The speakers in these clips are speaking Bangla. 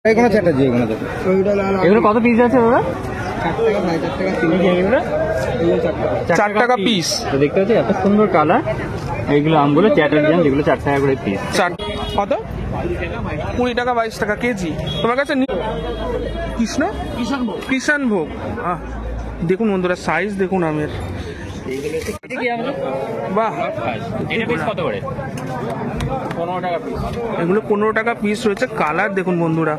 এগুলো কত পিস আছে দাদা? 4 টাকা পিস। তো দেখতে পাচ্ছি এত সুন্দর কালার। এইগুলো আমগুলো চ্যাটার ডিজাইন, যেগুলো 4 টাকা করে পিস। কত? 20 টাকা 22 টাকা কেজি। তোমার কাছে কিষানভোগ। দেখুন বন্ধুরা, সাইজ দেখুন আমের। বাহ, কত করে? 15 টাকা পিস। এগুলো 15 টাকা পিস রয়েছে। কালার দেখুন বন্ধুরা,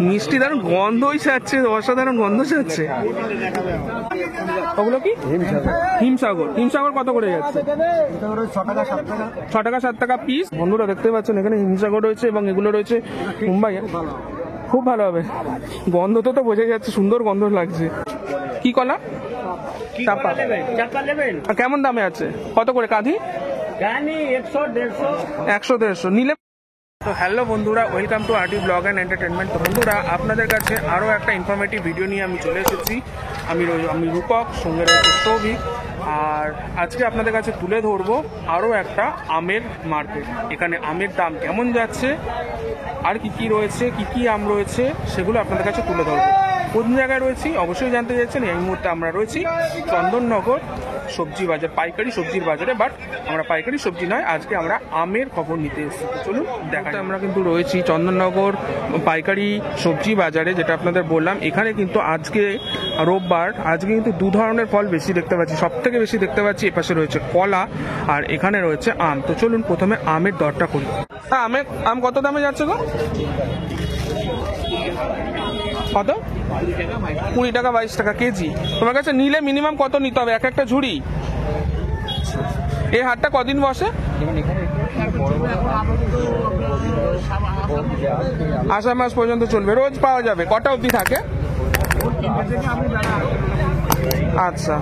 মিষ্টি দারুণ গন্ধই ছাড়ছে, অসাধারণ গন্ধ ছাড়ছে। ওগুলো কি? হিমসাগর। হিমসাগর কত করে যাচ্ছে? 6 টাকা 7 টাকা পিস। বন্ধুরা দেখতে পাচ্ছেন এখানে হিমসাগর রয়েছে এবং এগুলো রয়েছে মুম্বাই। খুব ভালো হবে, গন্ধ তো বোঝা যাচ্ছে, সুন্দর গন্ধ লাগছে। কি কলা? চাপা। আর কেমন দামে আছে? কত করে কাঁধি? 100-150 নিলে। তো হ্যালো বন্ধুরা, welcome to RT blog and entertainment. তো বন্ধুরা, আপনাদের কাছে আরও একটা ইনফরমেটিভ ভিডিও নিয়ে আমি চলে এসেছি। আমি রূপক, সঙ্গে রয়েছে সৌভিক। আর আজকে আপনাদের কাছে তুলে ধরবো আরও একটা আমের মার্কেট। এখানে আমের দাম কেমন যাচ্ছে, আর কি রয়েছে, কি আম রয়েছে, সেগুলো আপনাদের কাছে তুলে ধরবো। কোন জায়গায় রয়েছি অবশ্যই জানতে চাইছেন। এই মুহূর্তে আমরা রয়েছি চন্দননগর সবজি বাজার, পাইকারি সবজির বাজারে। বাট আমরা পাইকারি সবজি নয়, আজকে আমরা আমের খবর নিতে এসেছি। চলুন দেখা। আমরা কিন্তু রয়েছি চন্দননগর পাইকারি সবজি বাজারে, যেটা আপনাদের বললাম। এখানে কিন্তু আজকে রোববার, আজকে কিন্তু দু ধরনের ফল বেশি দেখতে পাচ্ছি। সব থেকে বেশি দেখতে পাচ্ছি এপাশে রয়েছে কলা, আর এখানে রয়েছে আম। তো চলুন প্রথমে আমের দরটা করি। আম কত দামে যাচ্ছে গো? কত? 20 টাকা 22 টাকা কেজি। তোমার কাছে নিলে মিনিমাম কত নিতে হবে? একটা ঝুড়ি। এই হাটটা কদিন বসে? আষাঢ় মাস পর্যন্ত চলবে, রোজ পাওয়া যাবে। কটা অবধি থাকে? আচ্ছা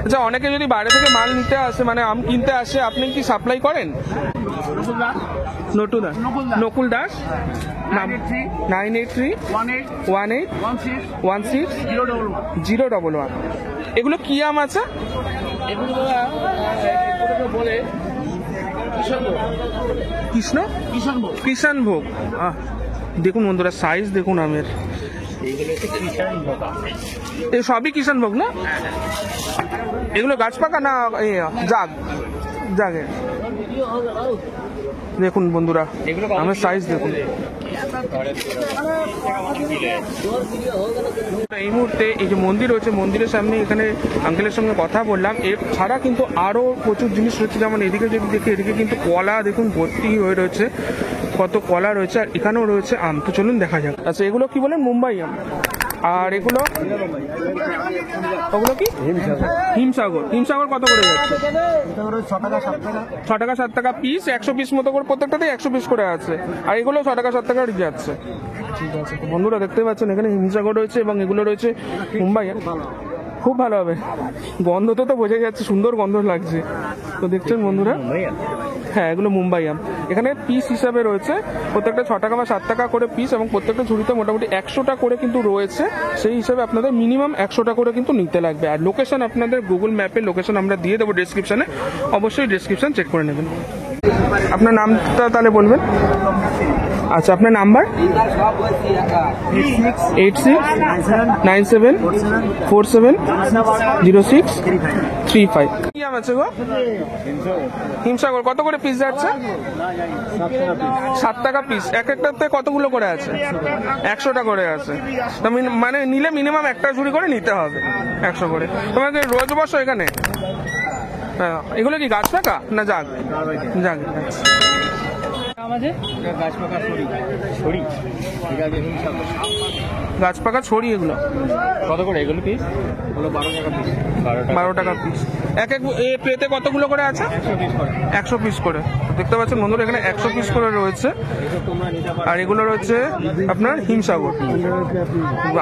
আচ্ছা। অনেকে যদি বাইরে থেকে মাল নিতে আসে, মানে আম কিনতে আসে, আপনি কি সাপ্লাই করেন? নকুল দাস। 9831816011। এগুলো কি আম আছে? কিষানভোগ। দেখুন বন্ধুরা, সাইজ দেখুন আমের। এই সবই কিষানভোগ না? এগুলো গাছ পাকা না জাগে? দেখুন বন্ধুরা, আমের সাইজ দেখুন। এই মুহূর্তে এই যে মন্দির রয়েছে, মন্দিরের সামনে এখানে আঙ্কেলের সঙ্গে কথা বললাম। এর ছাড়া কিন্তু আরো প্রচুর জিনিস রয়েছে। যেমন এদিকে যদি দেখি, এদিকে কিন্তু কলা দেখুন ভর্তি হয়ে রয়েছে, কত কলা রয়েছে। আর এখানেও রয়েছে আম। তো চলুন দেখা যাক। আচ্ছা, এগুলো কি বলেন? মুম্বাই আম। আর এগুলো, ওগুলো কি? হিমসাগর। হিমসাগর কত করে যাচ্ছে? 6 টাকা 7 টাকা পিস। 100 পিস মতো করে, প্রত্যেকটাতে 100 পিস করে আছে। আর এগুলো 6 টাকা 7 টাকা যাচ্ছে। ঠিক আছে বন্ধুরা, দেখতে পাচ্ছেন এখানে হিমসাগর রয়েছে এবং এগুলো রয়েছে মুম্বাই। খুব ভালো হবে, গন্ধ তো বোঝা যাচ্ছে, সুন্দর গন্ধ লাগছে। তো দেখছেন বন্ধুরা, হ্যাঁ এগুলো মুম্বাই আম। এখানে পিস হিসাবে রয়েছে, প্রত্যেকটা 6 টাকা বা 7 টাকা করে পিস, এবং প্রত্যেকটা ঝুড়িতে মোটামুটি 100টা করে কিন্তু রয়েছে। সেই হিসাবে আপনাদের মিনিমাম 100টা করে কিন্তু নিতে লাগবে। আর লোকেশন, আপনাদের গুগল ম্যাপে লোকেশন আমরা দিয়ে দেবো ডেসক্রিপশনে, অবশ্যই ডেসক্রিপশন চেক করে নেবেন। আপনার নামটা তাহলে বলবেন? আচ্ছা, আপনার নাম্বার? 8697470635। কি আম আছে গো? হিমসাগর। কত করে পিস যাচ্ছে? 7 টাকা পিস। একটাতে কতগুলো করে আছে? 100টা করে আছে। মানে নিলে মিনিমাম একটা ঝুড়ি করে নিতে হবে, 100 করে। তোমাকে রোজ বসো এখানে? হ্যাঁ। এগুলো কি গাছ পাকা না জাগ? গাছ পাকা ছড়ি। এগুলো কত করে? এগুলো পিস 12 টাকা পিস। এক প্লেতে কতগুলো করে আছে? 100 পিস করে। দেখতে পাচ্ছেন বন্ধুরা, এখানে 100 পিস করে রয়েছে। আর এগুলো রয়েছে আপনার হিমসাগর।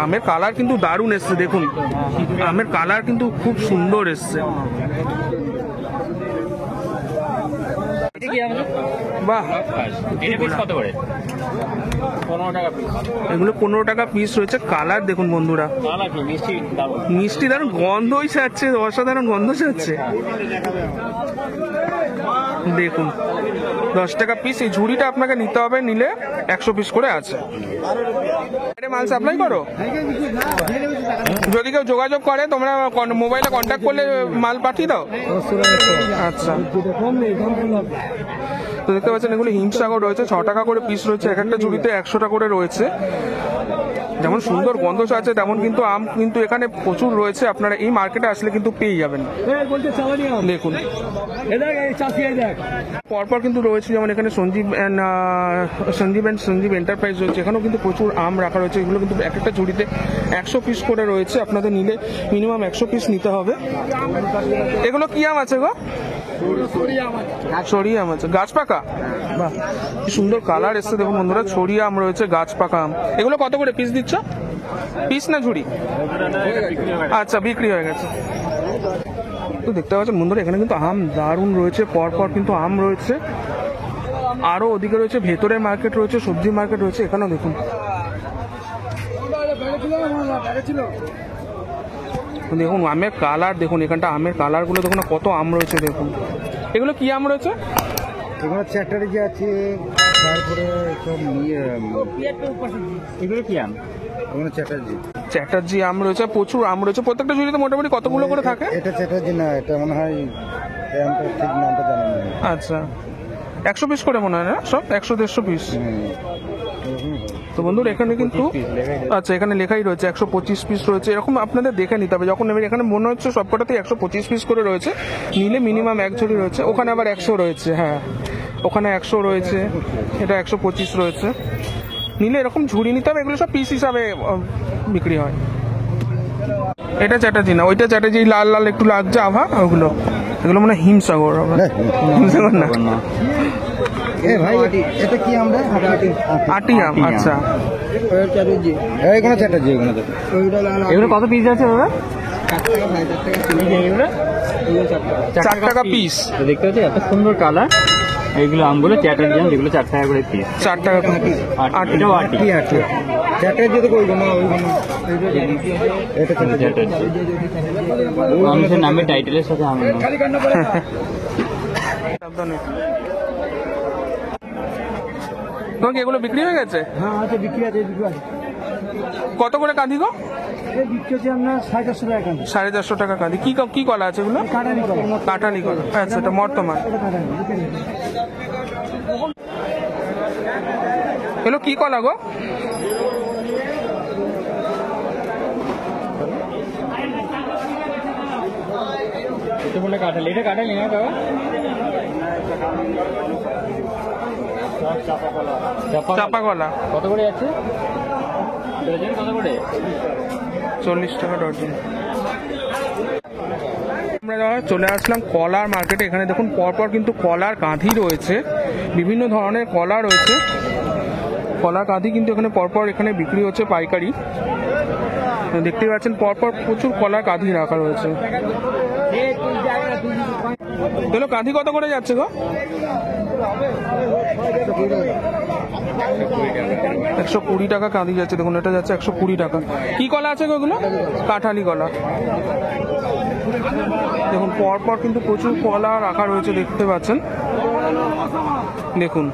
আমের কালার কিন্তু দারুণ এসছে, দেখুন আমের কালার কিন্তু খুব সুন্দর এসছে। বাহ, কত করে? 15 টাকা পিস। এগুলো 15 টাকা পিস রয়েছে। কালার দেখুন বন্ধুরা, মিষ্টি দারুণ গন্ধই ছাড়ছে, অসাধারণ গন্ধ ছাড়ছে। দেখুন 10 টাকা পিস। এই ঝুড়িটা আপনাকে নিতে হবে, নিলে 100 পিস করে আছে। এটা মাল সাপ্লাই করো? যদি কেউ যোগাযোগ করে তোমরা মোবাইলে কন্ট্যাক্ট করলে মাল পাঠিয়ে দাও। আচ্ছা, তো দেখতে পাচ্ছেন এগুলো হিমসাগর রয়েছে, 6 টাকা করে পিস রয়েছে। এক একটা ঝুড়িতে 100 টাকা করে রয়েছে। যেমন সুন্দর গন্ধ আছে তেমন কিন্তু আম কিন্তু এখানে প্রচুর রয়েছে। আপনারা এই মার্কেটে আসলে কিন্তু পেয়ে যাবেন। দেখুন পরপর কিন্তু রয়েছে, যেমন এখানে সঞ্জীব এন্টারপ্রাইজ রয়েছে, এখানেও কিন্তু প্রচুর আম রাখা রয়েছে। এগুলো কিন্তু এক একটা ঝুড়িতে 100 পিস করে রয়েছে। আপনাদের নিলে মিনিমাম 100 পিস নিতে হবে। এগুলো কি আম আছে গো? ছড়িয়ে আম আছে, গাছ পাকা। বাহ, কি সুন্দর কালার এসছে দেখুন বন্ধুরা। ছড়িয়ে আম রয়েছে, গাছ পাকা আম। এগুলো কত করে পিস দিচ্ছ? পিস না ঝুড়ি? আচ্ছা, বিক্রি হয়ে গেছে। তো দেখতে পাচ্ছেন বন্ধুরা এখানে কিন্তু আম দারুণ রয়েছে, পরপর কিন্তু আম রয়েছে। আরো ওদিকে রয়েছে ভেতরে মার্কেট রয়েছে, সবজি মার্কেট রয়েছে। এখানেও দেখুন দেখুন আমের কালার, দেখুন এখানটা আমের কালার গুলো দেখুন, কত আম রয়েছে দেখুন। এগুলো কি আম রয়েছে? এগুলো চ্যাটার্জি আছে, তারপরে সব এগুলো কি আম? এগুলো চ্যাটার্জি আম রয়েছে, প্রচুর আম রয়েছে। প্রত্যেকটা ঝুড়িতে মোটামুটি কতগুলো করে থাকে? এটা চ্যাটার্জি না, এটা মনে হয় এই আমটা ঠিক নামটা জানি না। আচ্ছা, 100 পিস করে মনে হয় না সব? 100-150 পিস। তো বন্ধুরা এখানে কিন্তু আচ্ছা এখানে লেখাই রয়েছে 125 পিস রয়েছে। এরকম আপনাদের দেখে নিতে হবে যখন নেবেন। এখানে মনে হচ্ছে সবকটাতেই 125 পিস করে রয়েছে, নিলে মিনিমাম 1 ঝুড়ি রয়েছে। ওখানে আবার 100 রয়েছে, হ্যাঁ ওখানে 100 রয়েছে, এটা 125 রয়েছে। নিলে এরকম ঝুড়ি নিতে হবে। এগুলো সব পিস হিসাবে বিক্রি হয়। এটা চ্যাটার্জি না, ওইটা চ্যাটার্জি লাল লাল একটু লাগছে আভা, ওগুলো এগুলো মানে হিমসাগর। হিমসাগর না, এ ভাই এটা কি আমরা আটি আম। আচ্ছা, এগুলো চ্যাটার্জি। এগুলো কত পিস আছে দাদা? 4 টাকা পিস। দেখতে পাচ্ছি এত সুন্দর কালার। এইগুলো আমগুলো চ্যাটার্জি আম, যেগুলো 4 টাকা করে পিস। 4 টাকা পিস। এটাও আটি। চ্যাটার্জি তো কইবো না, এটা চ্যাটার্জি মানুষের নামে টাইটেলের সাথে আম। তোমার কি এগুলো বিক্রি হয়ে গেছে? হ্যাঁ আছে, বিক্রি আছে, বিক্রি আছে। কত করে কাঁদি গো? বিক্রি হচ্ছে আপনার 450 টাকা। 450 টাকা কাঁদি। কি কলা আছে এগুলো? কাটানি কলা। কাটানি কলা, আচ্ছা এটা বর্তমান। এগুলো কি কলা গো? এটা বলে কাটালি, এটা কাটালি না বাবা? চাপা কলা কত করে যাচ্ছে? ডজন কত করে? 40 টাকা ডজন। আমরা চলে আসলাম কলার মার্কেটে। এখানে দেখুন পরপর কিন্তু কলার কাঁধি রয়েছে, বিভিন্ন ধরনের কলা রয়েছে। কলা কাঁধি কিন্তু এখানে পরপর এখানে বিক্রি হচ্ছে পাইকারি। দেখতেই পাচ্ছেন পরপর প্রচুর কলার কাঁধি রাখা রয়েছে। এগুলো কাঁধি কত করে যাচ্ছে গো? 120 টাকা কাঁদি যাচ্ছে। দেখুন এটা যাচ্ছে 120 টাকা। কি কলা আছে গো এগুলো? কাঁঠালি কলা। দেখুন পরপর কিন্তু প্রচুর কলা রাখা রয়েছে, দেখতে পাচ্ছেন। দেখুন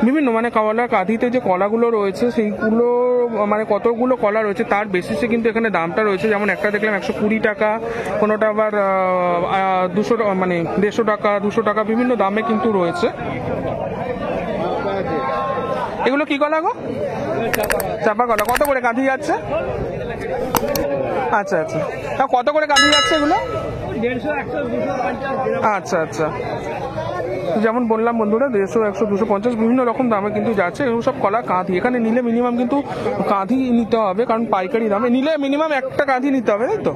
বিভিন্ন মানে কলার কাঁধিতে যে কলাগুলো রয়েছে সেইগুলো মানে কতগুলো কলা রয়েছে তার বেসিসে কিন্তু এখানে দামটা রয়েছে। যেমন একটা দেখলাম 120 টাকা, কোনোটা আবার 200 মানে 150 টাকা, 200 টাকা, বিভিন্ন দামে কিন্তু রয়েছে। এগুলো কি কলা গো? চাপা কলা। কত করে কাঁধি যাচ্ছে? আচ্ছা আচ্ছা, কত করে কাঁধি যাচ্ছে এগুলো? 150, 100, 250। আচ্ছা আচ্ছা, যেমন বললাম বন্ধুরা 150, 100, 250 বিভিন্ন রকম দামে কিন্তু যাচ্ছে। এগুলো সব কলা কাঁধি। এখানে নিলে মিনিমাম কিন্তু কাঁধি নিতে হবে, কারণ পাইকারি দামে নিলে মিনিমাম একটা কাঁধি নিতে হবে, তাই তো?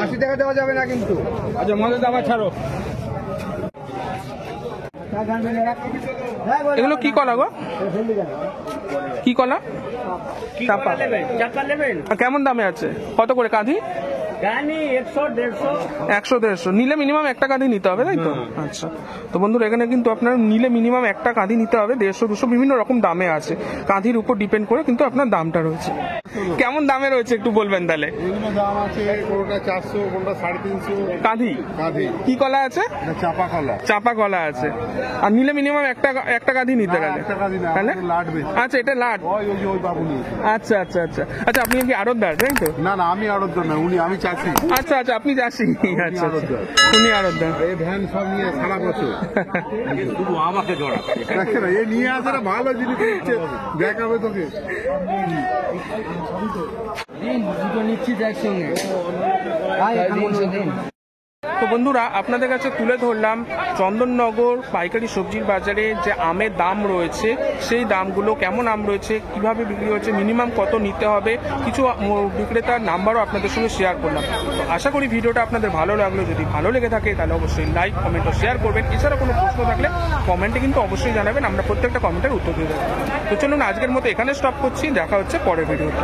80 টাকা দেওয়া যাবে না কিন্তু। আচ্ছা মধ্যে দাম ছাড়ো। এগুলো কি কলা গো? কি কলা? চাপা। কেমন দামে আছে? কত করে কাঁধি? 100-150 নিলে মিনিমাম একটা কাঁধি নিতে হবে, তাই তো? আচ্ছা, তো বন্ধুরা এখানে কিন্তু আপনার নিলে মিনিমাম একটা কাঁধি নিতে হবে। 150-200 বিভিন্ন রকম দামে আছে, কাঁধির উপর ডিপেন্ড করে কিন্তু আপনার দামটা রয়েছে। কেমন দামে রয়েছে একটু বলবেন তাহলে? এগুলো দাম আছে কোনটা 400, কোনটা 350। কাঁধি কাঁধি কি কলা আছে? এটা চাপা কলা। চাপা কলা আছে। আর নিলে মিনিমাম একটা কাঁধি নিতে গেলে একটা কাঁধি না, তাহলে আমাদের লাট বেশি। আচ্ছা, এটা লাট। ওই বাবু নিয়েছে। আচ্ছা আচ্ছা আচ্ছা আচ্ছা, আপনি কি আড়তদার, তাই তো? না না, আমি আড়তদার না, আমি চাষি। আচ্ছা আচ্ছা, আপনি চাষি। আচ্ছা আচ্ছা, উনি আড়তদার। এই ভ্যান সব নিয়ে সারা বছর শুধু আমাকে জড়া। দেখছে না, এই নিয়ে আসে না, ভালো জিনিস দিচ্ছে, দেখাবে তোকে। তো বন্ধুরা আপনাদের কাছে তুলে ধরলাম চন্দননগর পাইকারি সবজির বাজারে যে আমের দাম রয়েছে, সেই দামগুলো কেমন আম রয়েছে, কিভাবে বিক্রি হচ্ছে, মিনিমাম কত নিতে হবে, কিছু বিক্রেতার নাম্বারও আপনাদের সঙ্গে শেয়ার করলাম। তো আশা করি ভিডিওটা আপনাদের ভালো লাগলো। যদি ভালো লেগে থাকে তাহলে অবশ্যই লাইক, কমেন্ট ও শেয়ার করবেন। এছাড়া কোনো প্রশ্ন থাকলে কমেন্টে কিন্তু অবশ্যই জানাবেন, আমরা প্রত্যেকটা কমেন্টের উত্তর দিয়ে দেবো। তো চলুন আজকের মতো এখানে স্টপ করছি, দেখা হচ্ছে পরের ভিডিওতে।